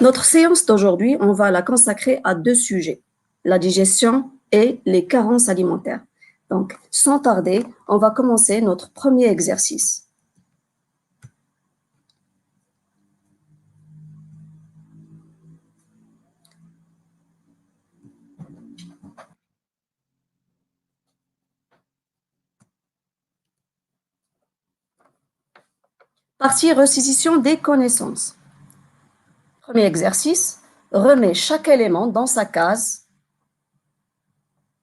Notre séance d'aujourd'hui, on va la consacrer à deux sujets, la digestion et les carences alimentaires. Donc, sans tarder, on va commencer notre premier exercice. Partie restitution des connaissances. Premier exercice, remet chaque élément dans sa case.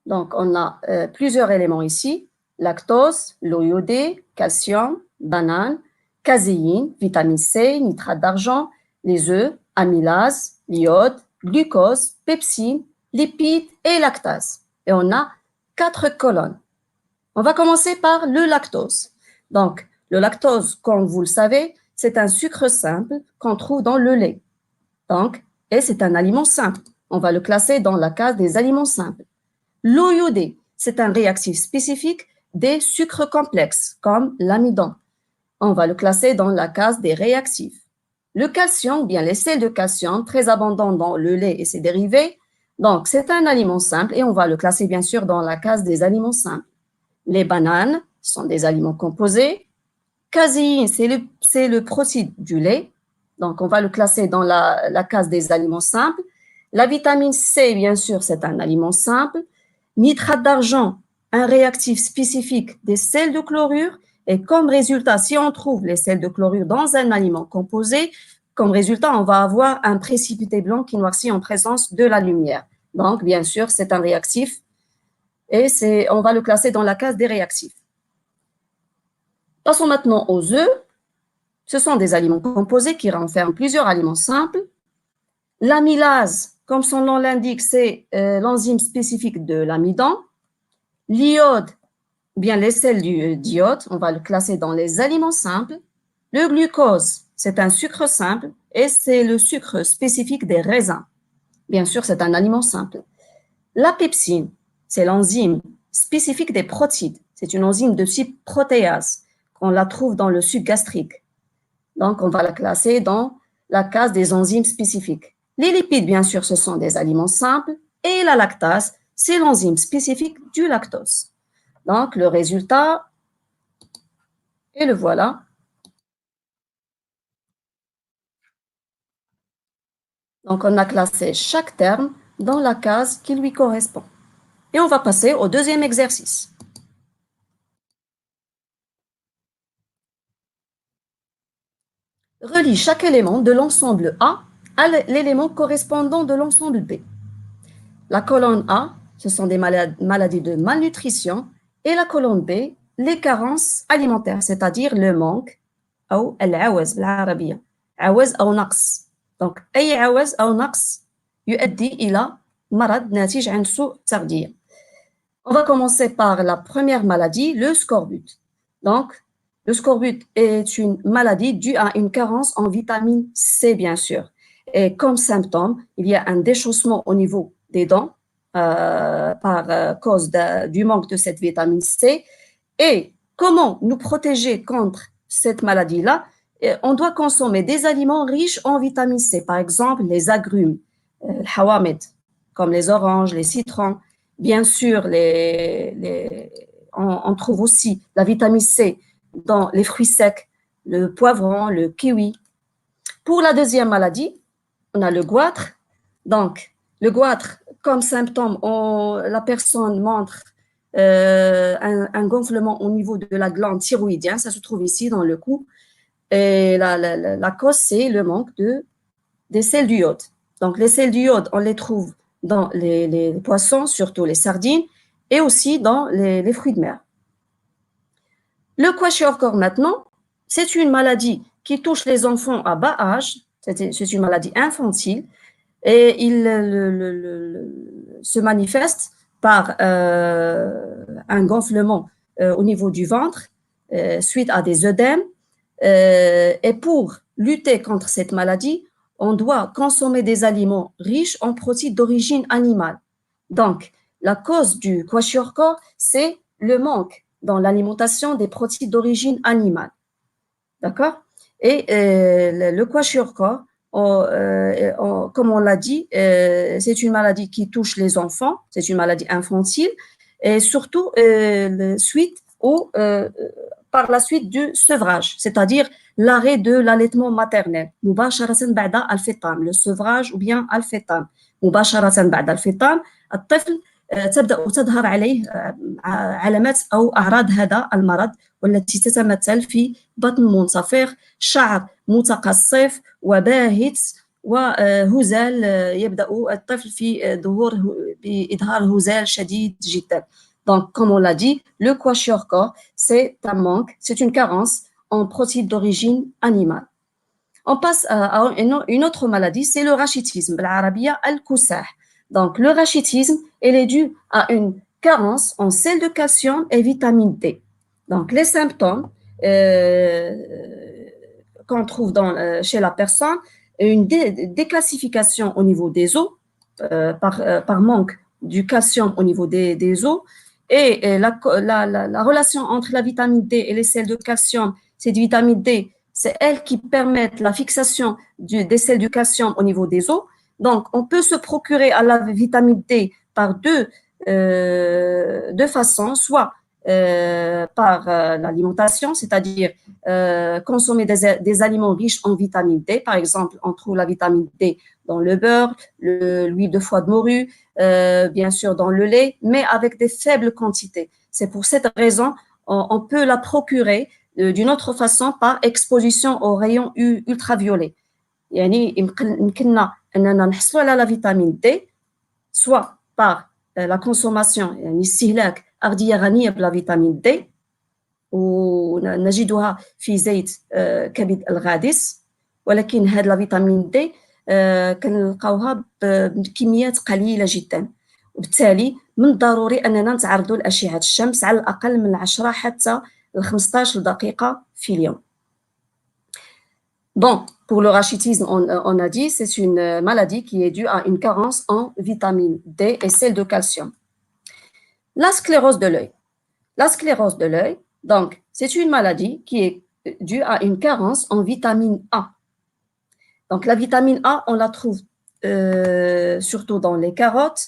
Donc, on a plusieurs éléments ici, lactose, l'eau iodée, calcium, banane, caséine, vitamine C, nitrate d'argent, les œufs, amylase, l'iode, glucose, pepsine, lipides et lactase. Et on a 4 colonnes. On va commencer par le lactose. Donc, le lactose, comme vous le savez, c'est un sucre simple qu'on trouve dans le lait. Donc, et c'est un aliment simple. On va le classer dans la case des aliments simples. L'eau iodée, c'est un réactif spécifique des sucres complexes, comme l'amidon. On va le classer dans la case des réactifs. Le calcium, bien les sels de calcium, très abondants dans le lait et ses dérivés. Donc, c'est un aliment simple et on va le classer bien sûr dans la case des aliments simples. Les bananes sont des aliments composés. Caséine, c'est le protéine du lait. Donc, on va le classer dans la case des aliments simples. La vitamine C, bien sûr, c'est un aliment simple. Nitrate d'argent, un réactif spécifique des sels de chlorure. Et comme résultat, si on trouve les sels de chlorure dans un aliment composé, comme résultat, on va avoir un précipité blanc qui noircit en présence de la lumière. Donc, bien sûr, c'est un réactif et on va le classer dans la case des réactifs. Passons maintenant aux œufs. Ce sont des aliments composés qui renferment plusieurs aliments simples. L'amylase, comme son nom l'indique, c'est l'enzyme spécifique de l'amidon. L'iode, bien les sels d'iode, on va le classer dans les aliments simples. Le glucose, c'est un sucre simple et c'est le sucre spécifique des raisins. Bien sûr, c'est un aliment simple. La pepsine, c'est l'enzyme spécifique des protides. C'est une enzyme de type protéase. On la trouve dans le suc gastrique. Donc, on va la classer dans la case des enzymes spécifiques. Les lipides, bien sûr, ce sont des aliments simples. Et la lactase, c'est l'enzyme spécifique du lactose. Donc, le résultat, et le voilà. Donc, on a classé chaque terme dans la case qui lui correspond. Et on va passer au deuxième exercice. Relie chaque élément de l'ensemble A à l'élément correspondant de l'ensemble B. La colonne A, ce sont des maladies de malnutrition, et la colonne B, les carences alimentaires, c'est-à-dire le manque, ou العوز بالعربية, عوز أو نقص. Donc, أي عوز أو نقص يؤدي إلى مرض ناتج عن سوء تغذية. On va commencer par la première maladie, le scorbut. Donc, le scorbut est une maladie due à une carence en vitamine C, bien sûr. Et comme symptôme, il y a un déchaussement au niveau des dents par cause du manque de cette vitamine C. Et comment nous protéger contre cette maladie-là? On doit consommer des aliments riches en vitamine C, par exemple les agrumes, le hawamid, comme les oranges, les citrons. Bien sûr, on trouve aussi la vitamine C dans les fruits secs, le poivron, le kiwi. Pour la deuxième maladie, on a le goitre. Donc, le goitre, comme symptôme, la personne montre un gonflement au niveau de la glande thyroïdienne, ça se trouve ici dans le cou. Et la cause, c'est le manque des sels d'iode. Donc, les sels d'iode, on les trouve dans les poissons, surtout les sardines, et aussi dans les fruits de mer. Le kwashiorkor maintenant, c'est une maladie qui touche les enfants à bas âge, c'est une maladie infantile, et il se manifeste par un gonflement au niveau du ventre suite à des œdèmes. Et pour lutter contre cette maladie, on doit consommer des aliments riches en protéines d'origine animale. Donc, la cause du kwashiorkor, c'est le manque dans l'alimentation des protéines d'origine animale. D'accord? Et le kwashiorkor comme on l'a dit, c'est une maladie qui touche les enfants, c'est une maladie infantile, et surtout par la suite du sevrage, c'est-à-dire l'arrêt de l'allaitement maternel. مباشرة بعد الفطام, le sevrage ou bien الفطام. مباشرة بعد الفطام الطفل تبدأ تظهر عليه علامات أو أعراض هذا المرض والتي تتمثل في بطن منتفخ، شعر متقصف وباهت وهزال، يبدأ الطفل في بإظهار هزال شديد جدا. Donc, comme on l'a dit, le kwashiorkor, c'est un manque, c'est une carence en protéines d'origine animale. On passe à une autre maladie, c'est le rachitisme, بالعربية الكساح. Donc, le rachitisme, il est dû à une carence en sel de calcium et vitamine D. Donc, les symptômes qu'on trouve chez la personne, une décalcification au niveau des os par manque du calcium au niveau des os, et la relation entre la vitamine D et les sels de calcium, cette vitamine D, c'est elles qui permettent la fixation des sels de calcium au niveau des os. Donc, on peut se procurer à la vitamine D par deux façons, soit par l'alimentation, c'est-à-dire consommer des aliments riches en vitamine D. Par exemple, on trouve la vitamine D dans le beurre, l'huile de foie de morue, bien sûr dans le lait, mais avec des faibles quantités. C'est pour cette raison on peut la procurer d'une autre façon par exposition aux rayons ultraviolets. يعني يمكننا أننا نحصلوا على la vitamine D soit par la consommation يعني استهلاك أغذية غنية بلا فيتامين D ونجدها في زيت كبد الغادس، ولكن هذه لا فيتامين D كنلقاوها بكميات قليلة جدا، وبالتالي من الضروري أننا نتعرضوا لأشعة الشمس على الأقل من 10 حتى 15 دقيقة في اليوم. Bon, pour le rachitisme, on a dit, c'est une maladie qui est due à une carence en vitamine D et sel de calcium. La sclérose de l'œil. La sclérose de l'œil, donc, c'est une maladie qui est due à une carence en vitamine A. Donc, la vitamine A, on la trouve surtout dans les carottes.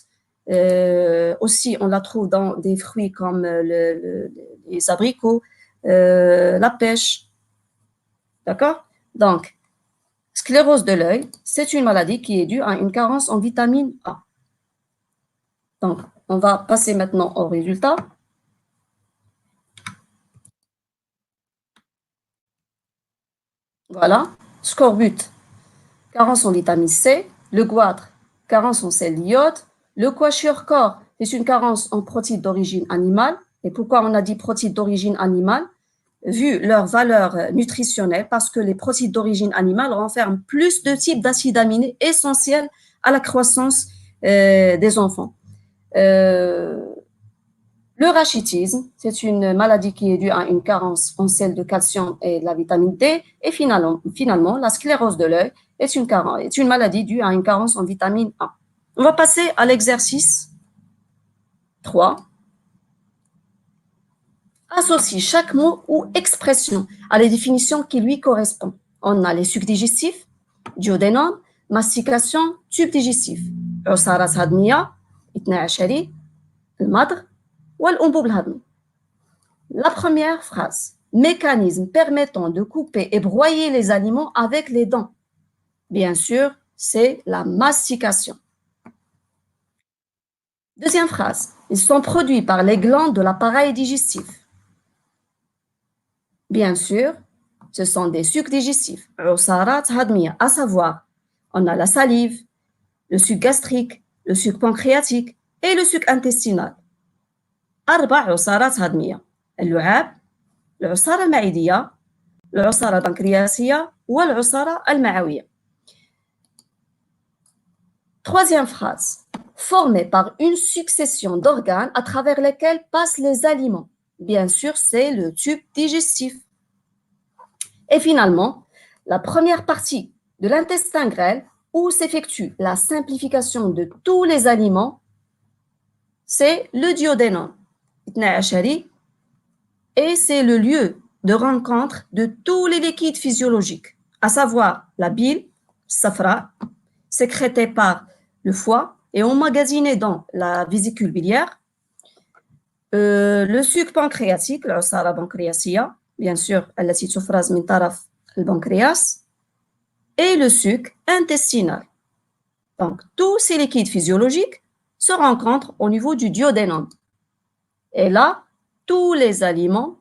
Aussi, on la trouve dans des fruits comme les abricots, la pêche. D'accord? Donc, sclérose de l'œil, c'est une maladie qui est due à une carence en vitamine A. Donc, on va passer maintenant au résultat. Voilà, scorbut, carence en vitamine C, le goitre, carence en sel d'iode, le kwashiorkor, c'est une carence en protéines d'origine animale. Et pourquoi on a dit protéines d'origine animale? Vu leur valeur nutritionnelle, parce que les protéines d'origine animale renferment plus de types d'acides aminés essentiels à la croissance des enfants. Le rachitisme, c'est une maladie qui est due à une carence en sel de calcium et de la vitamine D. Et finalement la sclérose de l'œil est une maladie due à une carence en vitamine A. On va passer à l'exercice 3. Associe chaque mot ou expression à les définitions qui lui correspondent. On a les sucs digestifs, duodénum, mastication, tube digestif. عصارات هضمية 12 المضغ والأنبوب الهضمي. La première phrase, mécanisme permettant de couper et broyer les aliments avec les dents. Bien sûr, c'est la mastication. Deuxième phrase, ils sont produits par les glandes de l'appareil digestif. Bien sûr, ce sont des sucs digestifs, عصارات هضمية, à savoir, on a la salive, le suc gastrique, le suc pancréatique et le suc intestinal. 4 عصارات هضمية، اللعاب، العصارة المعدية، العصارة البنكرياسية والعصارة المعوية. Troisième phrase, formée par une succession d'organes à travers lesquels passent les aliments. Bien sûr, c'est le tube digestif. Et finalement, la première partie de l'intestin grêle où s'effectue la simplification de tous les aliments, c'est le duodénum. Et c'est le lieu de rencontre de tous les liquides physiologiques, à savoir la bile, safra, sécrété par le foie et emmagasiné dans la vésicule biliaire. Le suc pancréatique, العصارة pancréatia, bien sûr, التي تفرز من طرف البنكرياس, et le suc intestinal. Donc, tous ces liquides physiologiques se rencontrent au niveau du duodénum. Et là, tous les aliments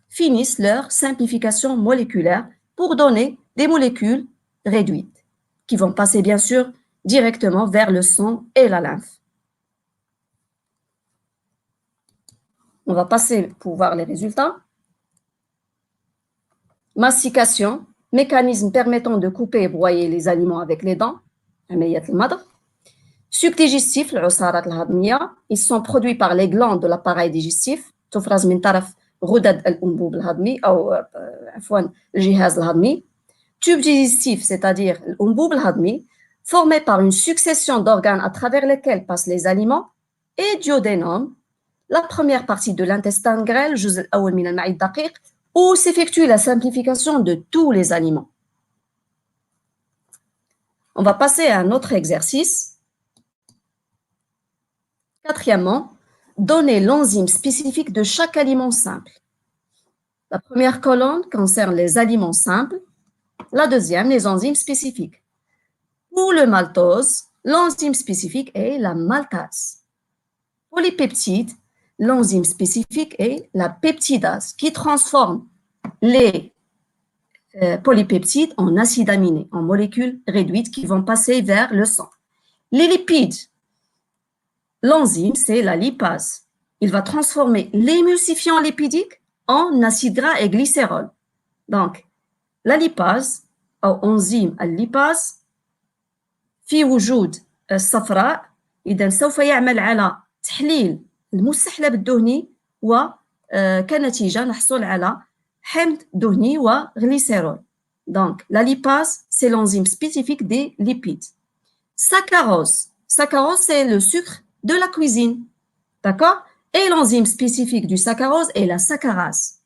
finissent leur simplification moléculaire pour donner des molécules réduites qui vont passer bien sûr directement vers le sang et la lymphe. On va passer pour voir les résultats. Mastication, mécanisme permettant de couper et broyer les aliments avec les dents. Suc digestif, ils sont produits par les glandes de l'appareil digestif. تفرز من طرف غدد الأنبوب الهضمي أو عفوا الجهاز الهضمي. Tube digestif, c'est-à-dire l'anboub الهضمي, formé par une succession d'organes à travers lesquels passent les aliments, et duodénum, la première partie de l'intestin grêle, الجزء الأول من المعدة الدقيق, où s'effectue la simplification de tous les aliments. On va passer à un autre exercice. Quatrièmement, donner l'enzyme spécifique de chaque aliment simple. La première colonne concerne les aliments simples, la deuxième, les enzymes spécifiques. Pour le maltose, l'enzyme spécifique est la maltase. Pour les peptides, l'enzyme spécifique est la peptidase qui transforme les polypeptides en acides aminés, en molécules réduites qui vont passer vers le sang. Les lipides, l'enzyme, c'est la lipase. Il va transformer l'émulsifiant lipidique en acide gras et glycérol. Donc, la lipase, أو enzyme الليباز في وجود الصفراء إذا سوف يعمل على تحليل المستحلب الدهني وكنتيجة نحصل على حمض دهني وغليسيرول. Donc, la lipase, c'est l'enzyme spécifique des lipides. Saccharose. Saccharose, c'est le sucre de la cuisine. D'accord? Et l'enzyme spécifique du saccharose est la saccharase.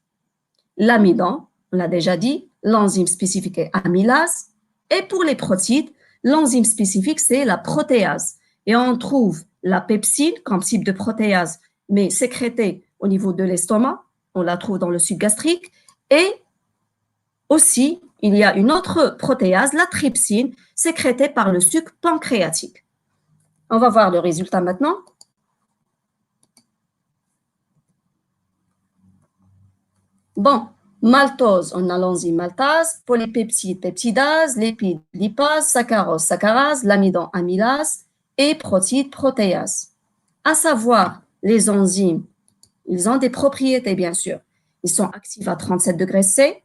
L'amidon, on l'a déjà dit, l'enzyme spécifique est amylase. Et pour les protides, l'enzyme spécifique, c'est la protéase. Et on trouve la pepsine comme type de protéase, mais sécrétée au niveau de l'estomac. On la trouve dans le suc gastrique. Et aussi, il y a une autre protéase, la trypsine, sécrétée par le suc pancréatique. On va voir le résultat maintenant. Bon, maltose, on a l'enzyme maltase, polypeptide, peptidase, lipide, lipase, saccharose, saccharase, l'amidon, amylase et protide, protéase. À savoir, les enzymes, ils ont des propriétés, bien sûr. Ils sont actifs à 37 degrés C,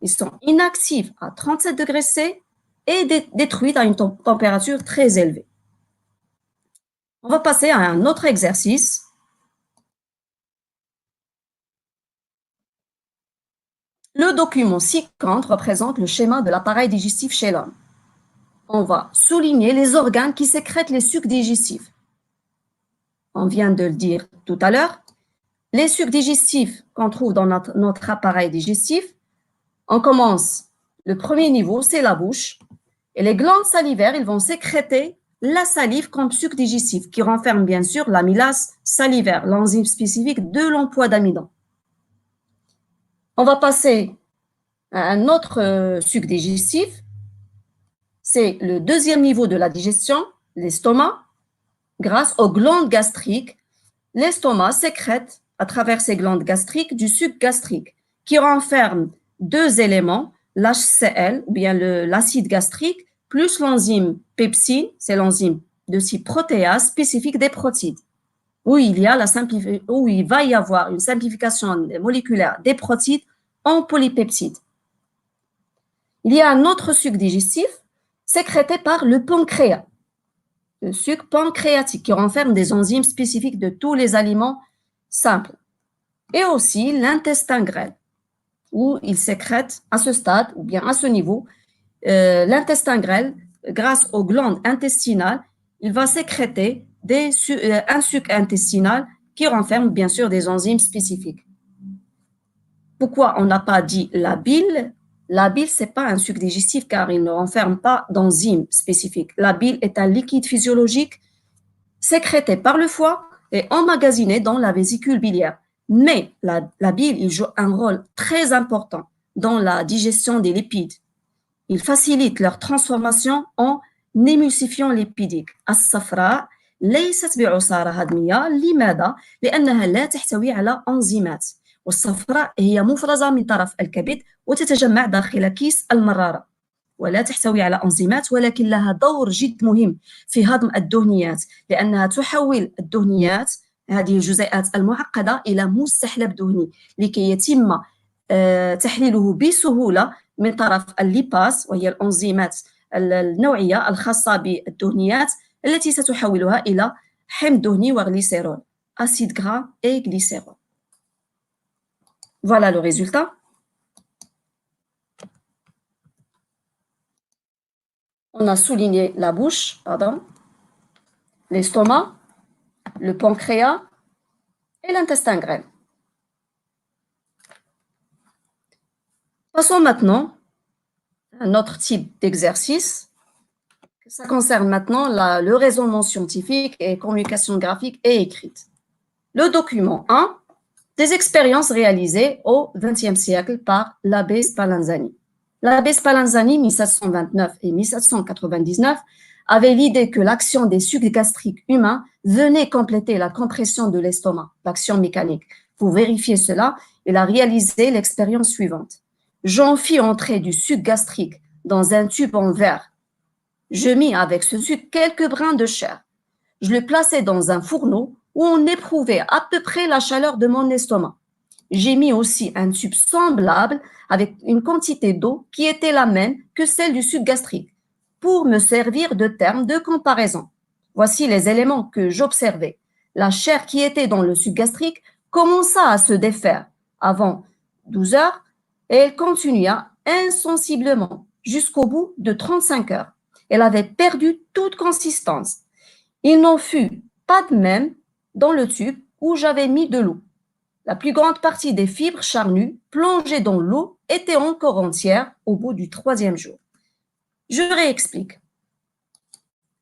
ils sont inactifs à 37 degrés C et détruits à une température très élevée. On va passer à un autre exercice. Le document ci-contre représente le schéma de l'appareil digestif chez l'homme. On va souligner les organes qui sécrètent les sucs digestifs. On vient de le dire tout à l'heure. Les sucs digestifs qu'on trouve dans notre appareil digestif, on commence. Le premier niveau, c'est la bouche. Et les glandes salivaires, ils vont sécréter la salive comme suc digestif, qui renferme bien sûr l'amylase salivaire, l'enzyme spécifique de l'emploi d'amidon. On va passer à un autre suc digestif. C'est le deuxième niveau de la digestion, l'estomac. Grâce aux glandes gastriques, l'estomac sécrète à travers ces glandes gastriques du suc gastrique qui renferme deux éléments, l'HCl, ou bien l'acide gastrique, plus l'enzyme pepsine, c'est l'enzyme de type protéase spécifique des protides, où il va y avoir une simplification moléculaire des protides en polypeptides. Il y a un autre suc digestif sécrété par le pancréas, le suc pancréatique qui renferme des enzymes spécifiques de tous les aliments simples. Et aussi l'intestin grêle, où il sécrète à ce stade, ou bien à ce niveau, l'intestin grêle, grâce aux glandes intestinales, il va sécréter un suc intestinal qui renferme bien sûr des enzymes spécifiques. Pourquoi on n'a pas dit la bile? La bile, ce n'est pas un suc digestif car il ne renferme pas d'enzymes spécifiques. La bile est un liquide physiologique sécrété par le foie et emmagasiné dans la vésicule biliaire. Mais la bile, il joue un rôle très important dans la digestion des lipides. Il facilite leur transformation en émulsifiant lipidique. الصفراء ليست بعصارة هضمية. لماذا؟ لأنها لا تحتوي على أنزيمات، والصفراء هي مفرزة من طرف الكبد وتتجمع داخل كيس المرارة، ولا تحتوي على أنزيمات، ولكن لها دور جد مهم في هضم الدهنيات، لأنها تحول الدهنيات هذه الجزيئات المعقدة إلى مستحلب دهني لكي يتم تحليله بسهولة من طرف الليباز، وهي الأنزيمات النوعية الخاصة بالدهنيات التي ستحولها إلى حمض دهني وغليسيرول، acide gras et glycérol. Voilà le résultat. On a souligné la bouche, pardon, l'estomac, le pancréas et l'intestin grêle. Passons maintenant à un autre type d'exercice. Ça concerne maintenant le raisonnement scientifique et communication graphique et écrite. Le document 1, des expériences réalisées au XXe siècle par l'abbé Spallanzani. L'abbé Spallanzani, 1729 et 1799, avait l'idée que l'action des sucs gastriques humains venait compléter la compression de l'estomac, l'action mécanique. Pour vérifier cela, il a réalisé l'expérience suivante. J'en fis entrer du suc gastrique dans un tube en verre. Je mis avec ce suc quelques brins de chair. Je le plaçai dans un fourneau où on éprouvait à peu près la chaleur de mon estomac. J'ai mis aussi un tube semblable avec une quantité d'eau qui était la même que celle du suc gastrique pour me servir de terme de comparaison. Voici les éléments que j'observais. La chair qui était dans le suc gastrique commença à se défaire avant 12 heures et elle continua insensiblement jusqu'au bout de 35 heures. Elle avait perdu toute consistance. Il n'en fut pas de même dans le tube où j'avais mis de l'eau. La plus grande partie des fibres charnues plongées dans l'eau étaient encore entières au bout du 3e jour. Je réexplique,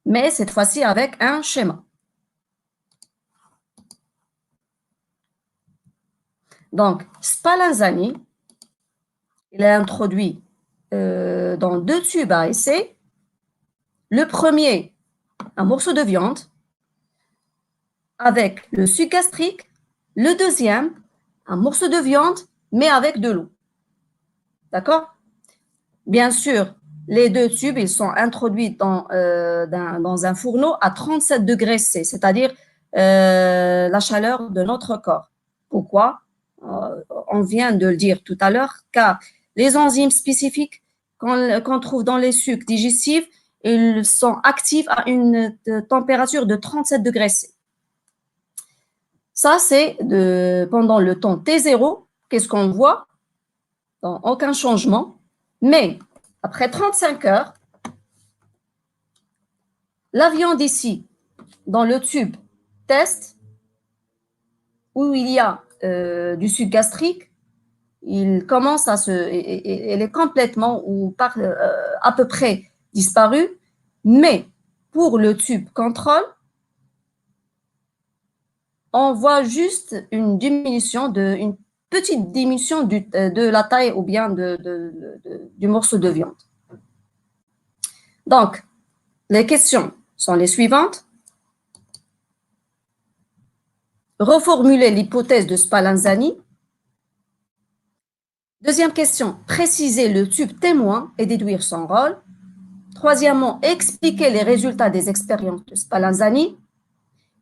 mais cette fois-ci avec un schéma. Donc, Spallanzani, il a introduit dans 2 tubes à essai. Le premier, un morceau de viande avec le suc gastrique. Le deuxième, un morceau de viande, mais avec de l'eau. D'accord? Bien sûr, les 2 tubes, ils sont introduits dans un fourneau à 37 degrés C, c'est-à-dire la chaleur de notre corps. Pourquoi? On vient de le dire tout à l'heure, car les enzymes spécifiques qu'on trouve dans les sucs digestifs, ils sont actifs à une température de 37 degrés C. Ça, c'est pendant le temps T0. Qu'est-ce qu'on voit? Aucun changement. Mais après 35 heures, la viande ici, dans le tube test, où il y a du suc gastrique, il commence elle est complètement ou à peu près disparue. Mais pour le tube contrôle, on voit juste une petite diminution de la taille ou bien du morceau de viande. Donc, les questions sont les suivantes. Reformuler l'hypothèse de Spallanzani. Deuxième question, préciser le tube témoin et déduire son rôle. Troisièmement, expliquer les résultats des expériences de Spallanzani.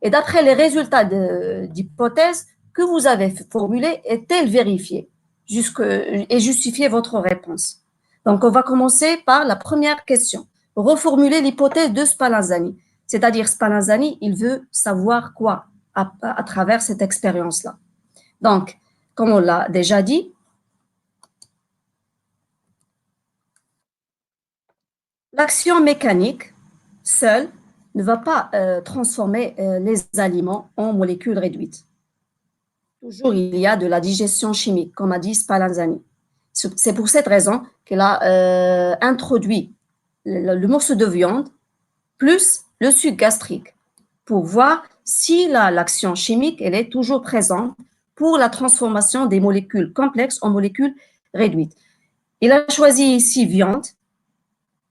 Et d'après les résultats d'hypothèse que vous avez formulés, est-elle vérifiée et justifier votre réponse? Donc, on va commencer par la première question. Reformuler l'hypothèse de Spallanzani. C'est-à-dire, Spallanzani, il veut savoir quoi à travers cette expérience-là. Donc, comme on l'a déjà dit, l'action mécanique seule ne va pas transformer les aliments en molécules réduites. Toujours, il y a de la digestion chimique, comme a dit Spallanzani. C'est pour cette raison qu'elle a introduit le morceau de viande plus le suc gastrique pour voir si l'action chimique elle est toujours présente pour la transformation des molécules complexes en molécules réduites. Il a choisi ici viande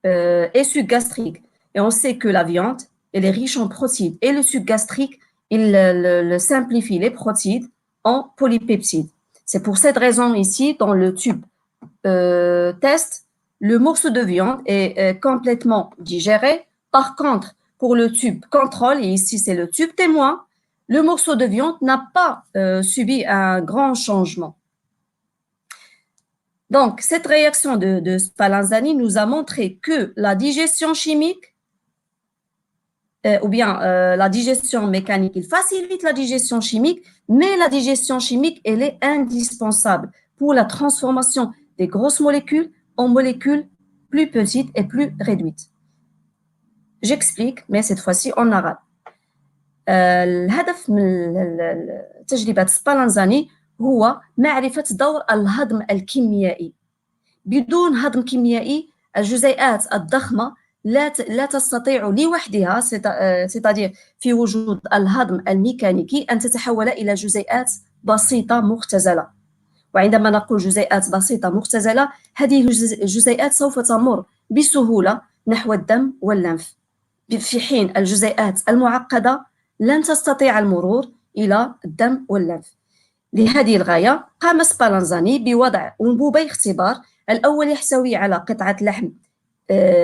et suc gastrique. Et on sait que la viande, elle est riche en protéines. Et le suc gastrique, il le simplifie les protéines en polypeptides. C'est pour cette raison ici, dans le tube test, le morceau de viande est complètement digéré. Par contre, pour le tube contrôle, et ici c'est le tube témoin, le morceau de viande n'a pas subi un grand changement. Donc, cette réaction de Spallanzani nous a montré que la digestion chimique ou bien la digestion mécanique, il facilite la digestion chimique, mais la digestion chimique, elle est indispensable pour la transformation des grosses molécules en molécules plus petites et plus réduites. J'explique, mais cette fois-ci en arabe. الهدف من تجربة سبالانزاني هو معرفة دور الهضم الكيميائي. بدون هضم كيميائي الجزيئات الضخمة لا تستطيع لوحدها c'est-à-dire في وجود الهضم الميكانيكي أن تتحول إلى جزيئات بسيطة مختزلة. وعندما نقول جزيئات بسيطة مختزلة هذه الجزيئات سوف تمر بسهولة نحو الدم واللنف في حين الجزيئات المعقدة لن تستطيع المرور إلى الدم واللنف. لهذه الغاية قام سبالانزاني بوضع أنبوبي اختبار. الأول يحتوي على قطعة لحم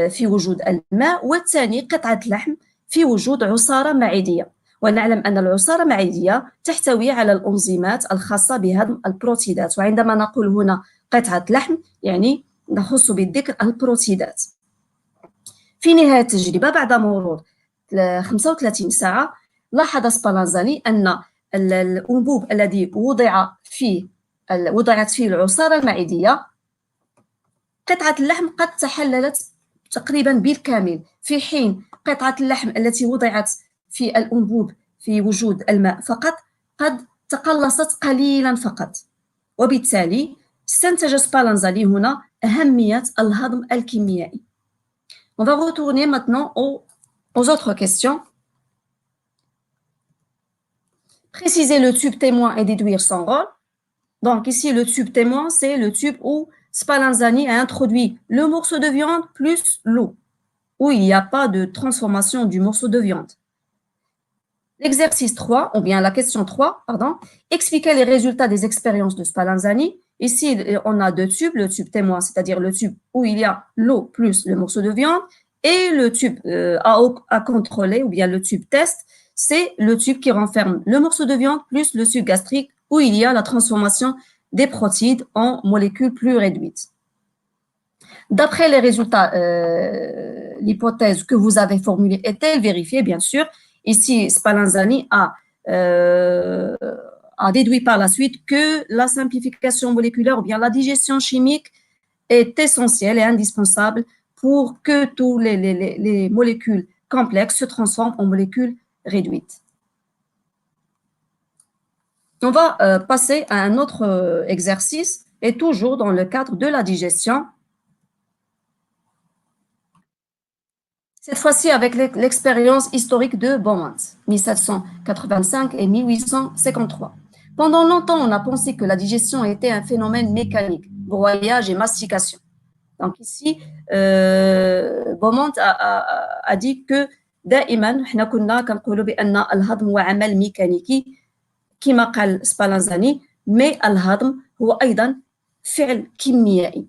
في وجود الماء والثاني قطعة لحم في وجود عصارة معدية. ونعلم أن العصارة المعدية تحتوي على الأنزيمات الخاصة بهضم البروتيدات. وعندما نقول هنا قطعة لحم يعني نخص بالذكر البروتيدات. في نهاية التجربة بعد مرور 35 ساعة لاحظ سبالانزاني أن الأنبوب الذي وضعت فيه العصارة المعدية قطعة اللحم قد تحللت تقريبا بالكامل في حين قطعة اللحم التي وضعت في الأنبوب في وجود الماء فقط قد تقلصت قليلا فقط. وبالتالي استنتج سبالانزاني هنا أهمية الهضم الكيميائي. On va retourner maintenant aux autres questions. Préciser le tube témoin et déduire son rôle. Donc ici, le tube témoin, c'est le tube où Spallanzani a introduit le morceau de viande plus l'eau, où il n'y a pas de transformation du morceau de viande. L'exercice 3, ou bien la question 3, pardon, expliquer les résultats des expériences de Spallanzani. Ici, on a deux tubes, le tube témoin, c'est-à-dire le tube où il y a l'eau plus le morceau de viande, et le tube à contrôler, ou bien le tube test, c'est le tube qui renferme le morceau de viande plus le suc gastrique, où il y a la transformation des protéines en molécules plus réduites. D'après les résultats, l'hypothèse que vous avez formulée est-elle vérifiée? Bien sûr. Ici, Spallanzani a déduit par la suite que la simplification moléculaire ou bien la digestion chimique est essentielle et indispensable pour que toutes les molécules complexes se transforment en molécules réduites. On va passer à un autre exercice et toujours dans le cadre de la digestion. Cette fois-ci avec l'expérience historique de Beaumont, 1785 et 1853. Pendant longtemps, on a pensé que la digestion était un phénomène mécanique, broyage et mastication. Donc ici, Beaumont a dit que دائما احنا كنا كنقولوا بأن الهضم هو عمل ميكانيكي كما قال سبالانزاني mais الهضم هو أيضا فعل كيميائي.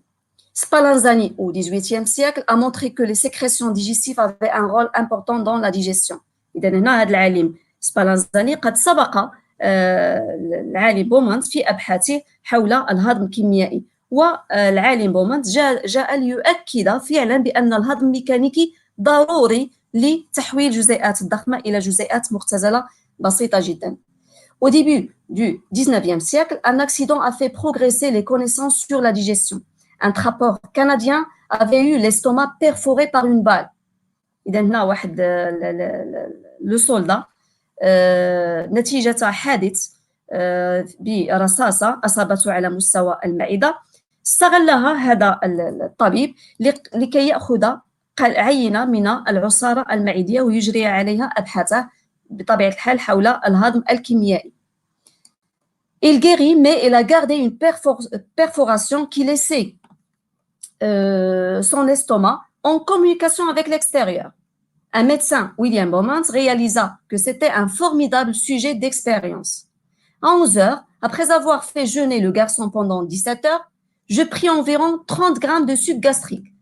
Spallanzani au XVIIIe siècle a montré que les sécrétions digestives avaient un rôle important dans la digestion. إذا هنا هذا العالم سبالانزاني قد سبق العالم بومونت في أبحاثه حول الهضم الكيميائي. والعالم بومونت جاء ليؤكد فعلا بأن الهضم الميكانيكي ضروري لتحويل جزيئات الضخمة إلى جزيئات مختزلة بسيطة جدا. Au début du XIXe siècle, un accident a fait progresser les connaissances sur la digestion. Un trappeur canadien avait eu l'estomac perforé par une balle. إذا هنا واحد le soldat نتيجة حادث برصاصة أصابته على مستوى المعدة استغلها هذا الطبيب لكي يأخذ عينة من العصارة المعدية ويجري عليها أبحاثه بطبيعة الحال حول الهضم الكيميائي. Il guérit, mais il a gardé une perforation qui laissait son estomac en communication avec l'extérieur. Un médecin, William Beaumont, réalisa que c'était un formidable sujet d'expérience. À 11 heures, après avoir fait jeûner le garçon pendant 17 heures, je pris environ 30 grammes de sucre gastrique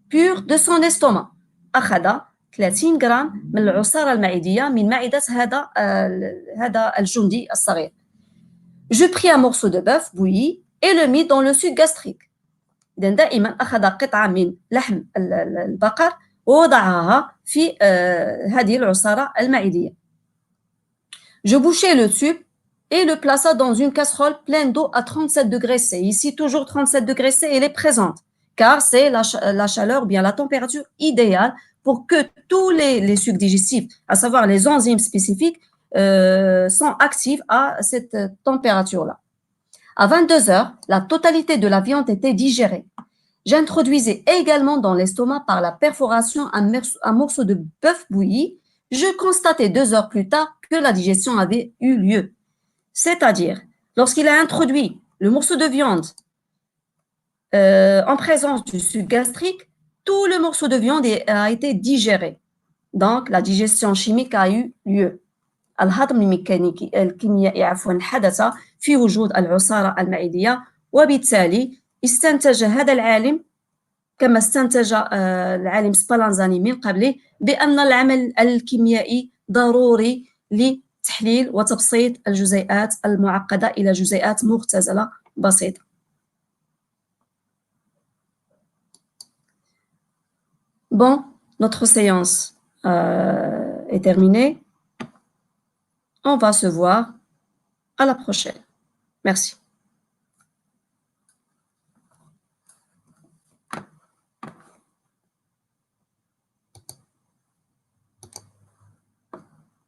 pur de son estomac. أخذ 30 غرام من العصارة المعدية من معدة هذا الجندي الصغير. Je pris un morceau de bœuf bouilli et le mis dans le sucre gastrique. إذن دائما أخذ قطعة من لحم البقر ووضعها في هذه العصارة المعدية. Je bouchai le tube et le plaça dans une casserole pleine d'eau à 37 degrés C. Ici, toujours 37 degrés C, elle est présente, car c'est la chaleur, bien la température idéale pour que tous les sucs digestifs, à savoir les enzymes spécifiques, sont actifs à cette température-là. À 22 heures, la totalité de la viande était digérée. J'introduisais également dans l'estomac par la perforation un morceau de bœuf bouilli. Je constatais 2 heures plus tard que la digestion avait eu lieu. C'est-à-dire, lorsqu'il a introduit le morceau de viande en présence du suc gastrique, tout le morceau de viande a été digéré. Donc, la digestion chimique a eu lieu. الهضم الميكانيكي الكيميائي حدث في وجود العصارة المعدية، وبالتالي استنتج هذا العالم كما استنتج العالم سبالانزاني من قبله بأن العمل الكيميائي ضروري لتحليل وتبسيط الجزيئات المعقدة إلى جزيئات مختزلة بسيطة. Bon, notre séance est terminée. On va se voir à la prochaine. Merci.